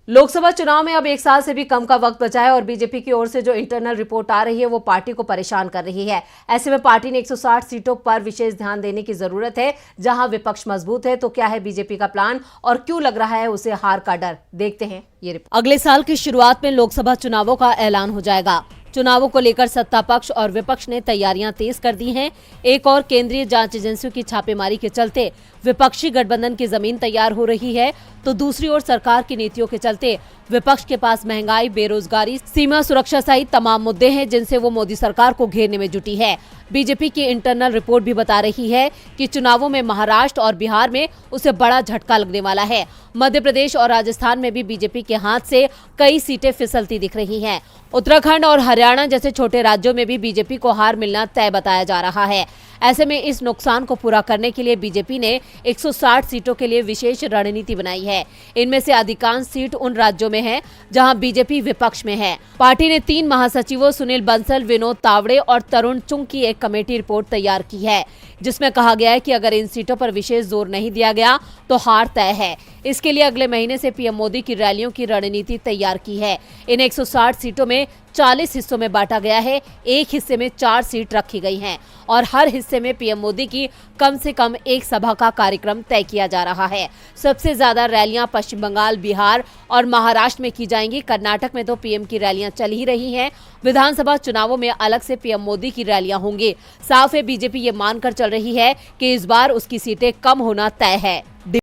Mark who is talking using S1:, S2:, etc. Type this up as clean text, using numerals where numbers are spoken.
S1: लोकसभा चुनाव में अब 1 साल से भी कम का वक्त बचा है और बीजेपी की ओर से जो इंटरनल रिपोर्ट आ रही है वो पार्टी को परेशान कर रही है। ऐसे में पार्टी ने 160 सीटों पर विशेष ध्यान देने की जरूरत है, जहां विपक्ष मजबूत है। तो क्या है बीजेपी का प्लान और क्यों लग रहा है उसे हार का डर, देखते हैं ये रिपोर्ट। अगले साल की शुरुआत में लोकसभा चुनावों का ऐलान हो जाएगा। चुनावों को लेकर सत्ता पक्ष और विपक्ष ने तैयारियां तेज कर दी हैं। एक और केंद्रीय जांच एजेंसियों की छापेमारी के चलते विपक्षी गठबंधन की जमीन तैयार हो रही है, तो दूसरी ओर सरकार की नीतियों के चलते विपक्ष के पास महंगाई, बेरोजगारी, सीमा सुरक्षा सहित तमाम मुद्दे हैं जिनसे वो मोदी सरकार को घेरने में जुटी है। बीजेपी की इंटरनल रिपोर्ट भी बता रही है कि चुनावों में महाराष्ट्र और बिहार में उसे बड़ा झटका लगने वाला है। मध्य प्रदेश और राजस्थान में भी बीजेपी के हाथ से कई सीटें फिसलती दिख रही हैं। उत्तराखंड और हरियाणा जैसे छोटे राज्यों में भी बीजेपी को हार मिलना तय बताया जा रहा है। ऐसे में इस नुकसान को पूरा करने के लिए बीजेपी ने 160 सीटों के लिए विशेष रणनीति बनाई है। इनमें से अधिकांश सीट उन राज्यों में है जहां बीजेपी विपक्ष में है। पार्टी ने 3 महासचिवों सुनील बंसल, विनोद तावड़े और तरुण चुंग की एक कमेटी रिपोर्ट तैयार की है, जिसमें कहा गया है कि अगर इन सीटों पर विशेष जोर नहीं दिया गया तो हार तय है। इसके लिए अगले महीने से पीएम मोदी की रैलियों की रणनीति तैयार की है। इन 160 सीटों में 40 हिस्सों में बांटा गया है। एक हिस्से में 4 सीट रखी गई हैं और हर हिस्से में पीएम मोदी की कम से कम एक सभा का कार्यक्रम तय किया जा रहा है। सबसे ज्यादा रैलियां पश्चिम बंगाल, बिहार और महाराष्ट्र में की जाएंगी। कर्नाटक में तो पीएम की रैलियां चल ही रही हैं। विधानसभा चुनावों में अलग से पीएम मोदी की रैलियां होंगी। साफ है बीजेपी ये मानकर चल रही है कि इस बार उसकी सीटें कम होना तय है।